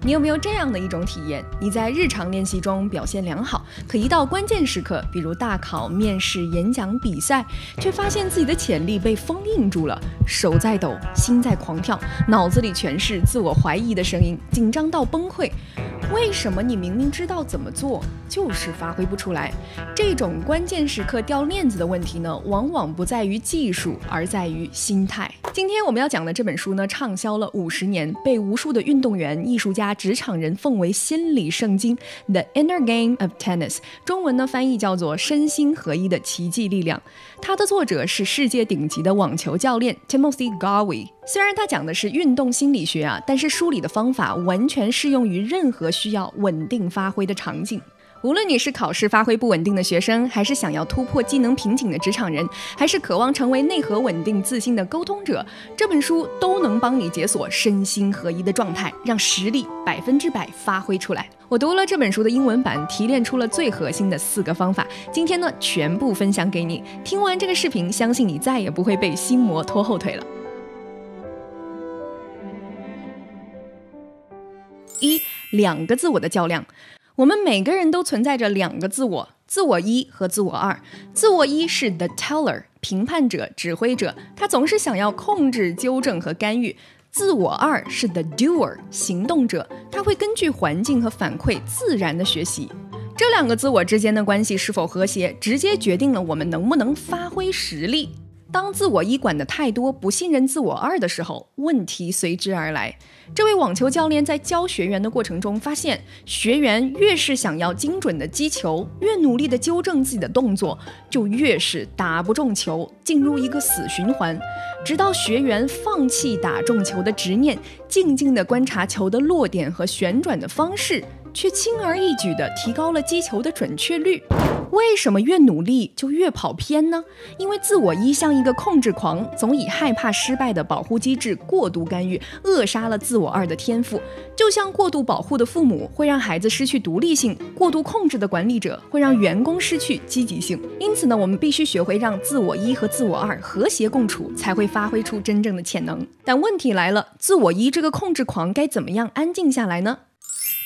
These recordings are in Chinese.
你有没有这样的一种体验？你在日常练习中表现良好，可一到关键时刻，比如大考、面试、演讲、比赛，却发现自己的潜力被封印住了，手在抖，心在狂跳，脑子里全是自我怀疑的声音，紧张到崩溃。为什么你明明知道怎么做，就是发挥不出来？这种关键时刻掉链子的问题呢，往往不在于技术，而在于心态。今天我们要讲的这本书呢，畅销了50年，被无数的运动员、艺术家、职场人奉为心理圣经，《The Inner Game of Tennis》，中文呢翻译叫做《身心合一的奇迹力量》。它的作者是世界顶级的网球教练 Timothy Garvey。虽然他讲的是运动心理学啊，但是书里的方法完全适用于任何需要稳定发挥的场景。无论你是考试发挥不稳定的学生，还是想要突破技能瓶颈的职场人，还是渴望成为内核稳定自信的沟通者，这本书都能帮你解锁身心合一的状态，让实力100%发挥出来。我读了这本书的英文版，提炼出了最核心的4个方法，今天呢全部分享给你。听完这个视频，相信你再也不会被心魔拖后腿了。2个自我的较量。我们每个人都存在着2个自我，自我1和自我2。自我1是 the teller， 评判者、指挥者，他总是想要控制、纠正和干预。自我2是 the doer， 行动者，他会根据环境和反馈自然的学习。这2个自我之间的关系是否和谐，直接决定了我们能不能发挥实力。当自我1管得太多，不信任自我2的时候，问题随之而来。这位网球教练在教学员的过程中发现，学员越是想要精准的击球，越努力的纠正自己的动作，就越是打不中球，进入一个死循环。直到学员放弃打中球的执念，静静地观察球的落点和旋转的方式，却轻而易举地提高了击球的准确率。为什么越努力就越跑偏呢？因为自我1像一个控制狂，总以害怕失败的保护机制过度干预，扼杀了自我2的天赋。就像过度保护的父母会让孩子失去独立性，过度控制的管理者会让员工失去积极性。因此呢，我们必须学会让自我1和自我2和谐共处，才会发挥出真正的潜能。但问题来了，自我1这个控制狂该怎么样安静下来呢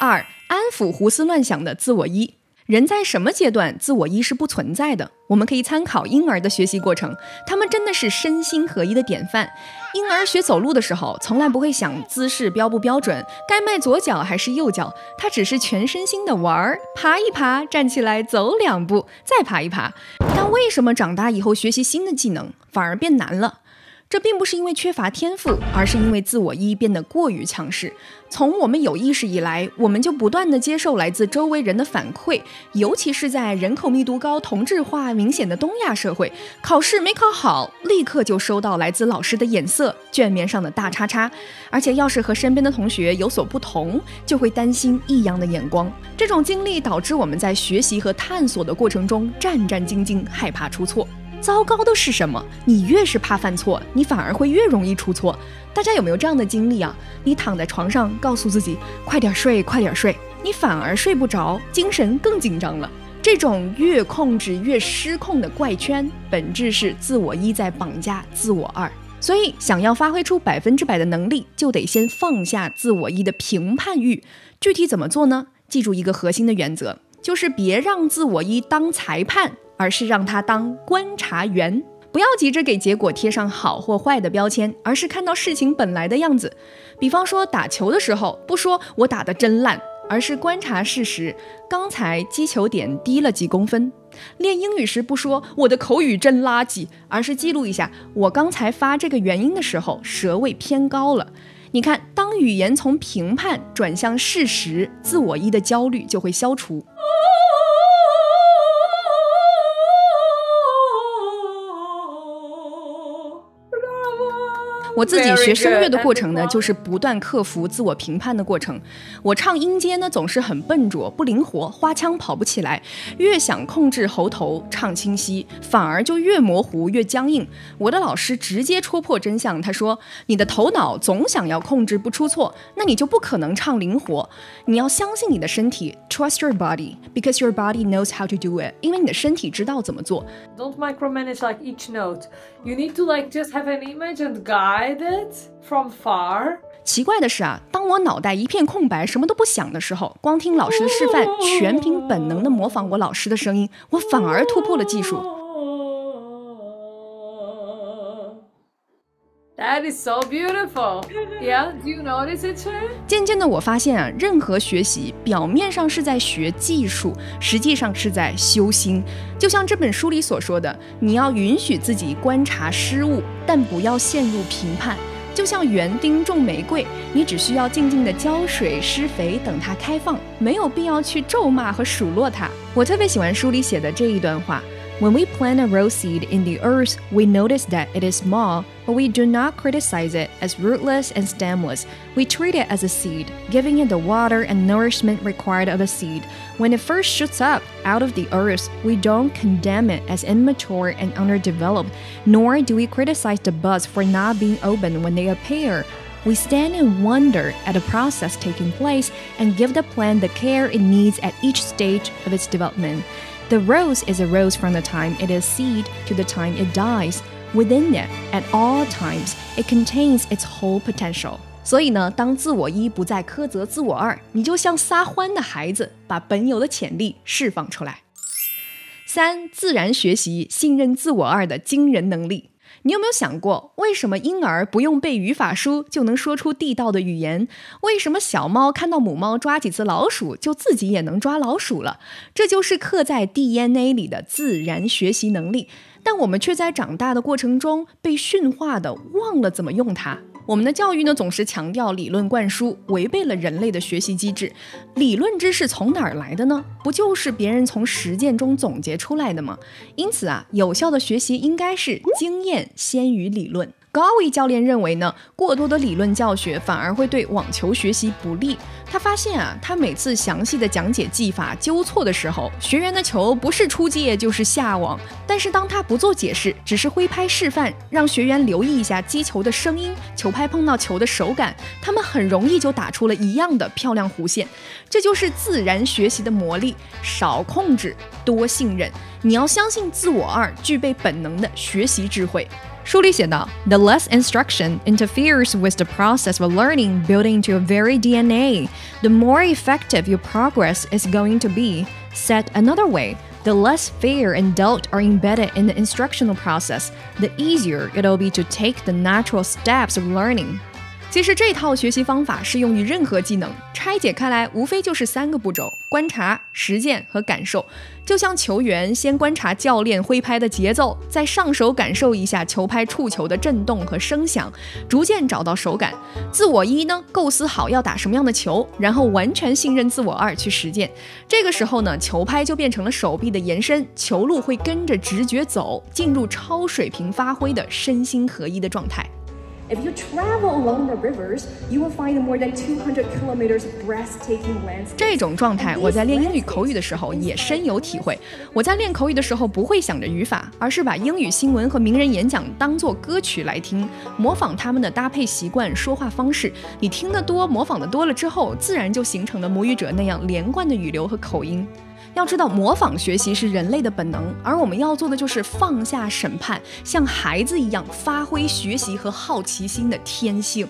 ？2. 安抚胡思乱想的自我1。人在什么阶段，自我1是不存在的？我们可以参考婴儿的学习过程，他们真的是身心合一的典范。婴儿学走路的时候，从来不会想姿势标不标准，该迈左脚还是右脚，他只是全身心的玩，爬一爬，站起来走2步，再爬一爬。但为什么长大以后学习新的技能反而变难了？这并不是因为缺乏天赋，而是因为自我1变得过于强势。从我们有意识以来，我们就不断地接受来自周围人的反馈，尤其是在人口密度高、同质化明显的东亚社会，考试没考好，立刻就收到来自老师的眼色、卷面上的大叉叉，而且要是和身边的同学有所不同，就会担心异样的眼光。这种经历导致我们在学习和探索的过程中战战兢兢，害怕出错。糟糕的是什么？你越是怕犯错，你反而会越容易出错。大家有没有这样的经历啊？你躺在床上告诉自己快点睡，快点睡，你反而睡不着，精神更紧张了。这种越控制越失控的怪圈，本质是自我1在绑架自我2。所以想要发挥出100%的能力，就得先放下自我1的评判欲。具体怎么做呢？记住一个核心的原则，就是别让自我1当裁判，而是让他当观察员。不要急着给结果贴上好或坏的标签，而是看到事情本来的样子。比方说打球的时候，不说我打得真烂，而是观察事实，刚才击球点低了几公分。练英语时不说我的口语真垃圾，而是记录一下我刚才发这个元音的时候舌位偏高了。你看，当语言从评判转向事实，自我1的焦虑就会消除。我自己学声乐的过程呢，就是不断克服自我评判的过程。我唱音阶呢，总是很笨拙不灵活，花腔跑不起来，越想控制喉头唱清晰，反而就越模糊越僵硬。我的老师直接戳破真相，他说你的头脑总想要控制不出错，那你就不可能唱灵活。你要相信你的身体， trust your body because your body knows how to do it， 因为你的身体知道怎么做。 Don't micromanage each note. You need to just have an image and guide it from far. 奇怪的是啊，当我脑袋一片空白，什么都不想的时候，光听老师的示范，全凭本能的模仿我老师的声音，我反而突破了技术。That is so beautiful. Yeah, do you notice it too? 渐渐的我发现啊，任何学习表面上是在学技术，实际上是在修心。就像这本书里所说的，你要允许自己观察失误，但不要陷入评判。就像园丁种玫瑰，你只需要静静的浇水施肥，等它开放，没有必要去咒骂和数落它。我特别喜欢书里写的这一段话。When we plant a rose seed in the earth, we notice that it is small, but we do not criticize it as rootless and stemless. We treat it as a seed, giving it the water and nourishment required of a seed. When it first shoots up out of the earth, we don't condemn it as immature and underdeveloped, nor do we criticize the buds for not being open when they appear. We stand in wonder at the process taking place and give the plant the care it needs at each stage of its development.The rose is a rose from the time it is seed to the time it dies. Within it, at all times, it contains its whole potential. 所以呢，当自我一不再苛责自我二，你就像撒欢的孩子，把本有的潜力释放出来。3. 自然学习信任自我二的惊人能力。你有没有想过，为什么婴儿不用背语法书就能说出地道的语言？为什么小猫看到母猫抓几次老鼠就自己也能抓老鼠了？这就是刻在 DNA 里的自然学习能力，但我们却在长大的过程中被驯化的忘了怎么用它。我们的教育呢，总是强调理论灌输，违背了人类的学习机制。理论知识从哪儿来的呢？不就是别人从实践中总结出来的吗？因此啊，有效的学习应该是经验先于理论。高维教练认为呢，过多的理论教学反而会对网球学习不利。他发现啊，他每次详细的讲解技法纠错的时候，学员的球不是出界就是下网。但是当他不做解释，只是挥拍示范，让学员留意一下击球的声音、球拍碰到球的手感，他们很容易就打出了一样的漂亮弧线。这就是自然学习的魔力，少控制，多信任。你要相信自我二具备本能的学习智慧。书里写道 The less instruction interferes with the process of learning built into your very DNA, the more effective your progress is going to be. Said another way, the less fear and doubt are embedded in the instructional process, the easier it'll be to take the natural steps of learning. 其实这套学习方法适用于任何技能，拆解开来无非就是3个步骤：观察、实践和感受。就像球员先观察教练挥拍的节奏，再上手感受一下球拍触球的震动和声响，逐渐找到手感。自我一呢，构思好要打什么样的球，然后完全信任自我二去实践。这个时候呢，球拍就变成了手臂的延伸，球路会跟着直觉走，进入超水平发挥的身心合一的状态。If you travel along the rivers, you will find more than 200 kilometers breathtaking landscapes. 这种状态，我在练英语口语的时候也深有体会。我在练口语的时候不会想着语法，而是把英语新闻和名人演讲当作歌曲来听，模仿他们的搭配习惯、说话方式。你听得多，模仿得多了之后，自然就形成了母语者那样连贯的语流和口音。要知道，模仿学习是人类的本能，而我们要做的就是放下审判，像孩子一样发挥学习和好奇心的天性。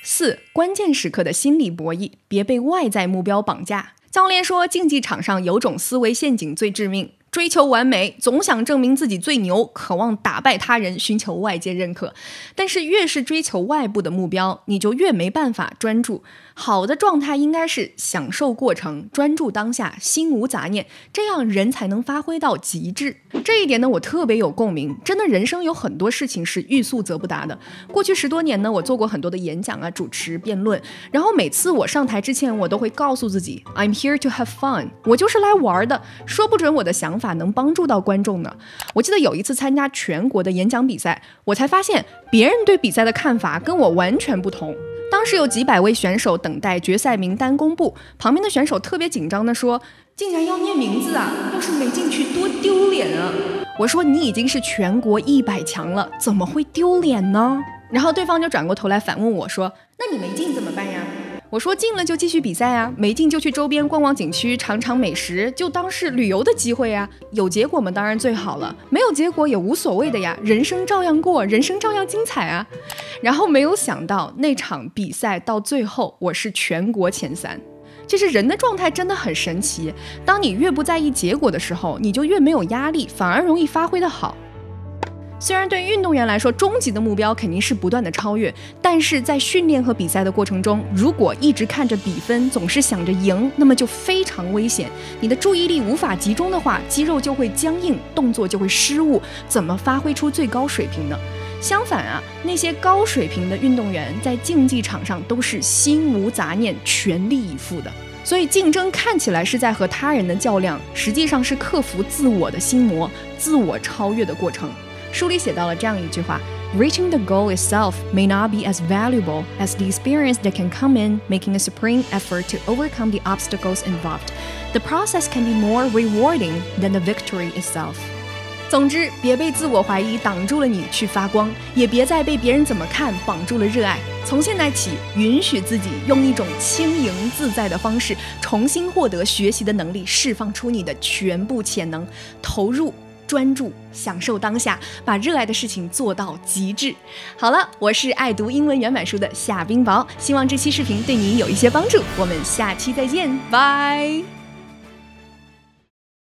4. 关键时刻的心理博弈，别被外在目标绑架。教练说，竞技场上有种思维陷阱最致命，追求完美，总想证明自己最牛，渴望打败他人，寻求外界认可。但是越是追求外部的目标，你就越没办法专注。好的状态应该是享受过程，专注当下，心无杂念，这样人才能发挥到极致。这一点呢，我特别有共鸣。真的，人生有很多事情是欲速则不达的。过去10多年呢，我做过很多的演讲啊、主持、辩论，然后每次我上台之前，我都会告诉自己 I'm here to have fun， 我就是来玩的，说不准我的想法能帮助到观众呢。我记得有一次参加全国的演讲比赛，我才发现别人对比赛的看法跟我完全不同。当时有几百位选手等待决赛名单公布，旁边的选手特别紧张地说，竟然要念名字啊，要是没进去多丢脸啊。我说，你已经是全国100强了，怎么会丢脸呢？然后对方就转过头来反问我说，那你没进怎么办呀？我说进了就继续比赛啊，没进就去周边逛逛景区，尝尝美食，就当是旅游的机会啊。有结果嘛，当然最好了，没有结果也无所谓的呀，人生照样过，人生照样精彩啊。然后没有想到那场比赛到最后我是全国前3。其实人的状态真的很神奇，当你越不在意结果的时候，你就越没有压力，反而容易发挥得好。虽然对运动员来说，终极的目标肯定是不断的超越，但是在训练和比赛的过程中，如果一直看着比分，总是想着赢，那么就非常危险。你的注意力无法集中的话，肌肉就会僵硬，动作就会失误，怎么发挥出最高水平呢？相反啊，那些高水平的运动员在竞技场上都是心无杂念，全力以赴的。所以竞争看起来是在和他人的较量，实际上是克服自我的心魔，自我超越的过程。书里写到了这样一句话 ：Reaching the goal itself may not be as valuable as the experience that can come in making a supreme effort to overcome the obstacles involved. The process can be more rewarding than the victory itself. 总之，别被自我怀疑挡住了你去发光，也别再被别人怎么看绑住了热爱。从现在起，允许自己用一种轻盈自在的方式，重新获得学习的能力，释放出你的全部潜能，投入专注，享受当下，把热爱的事情做到极致。好了，我是爱读英文原版书的夏冰雹，希望这期视频对你有一些帮助。我们下期再见，拜。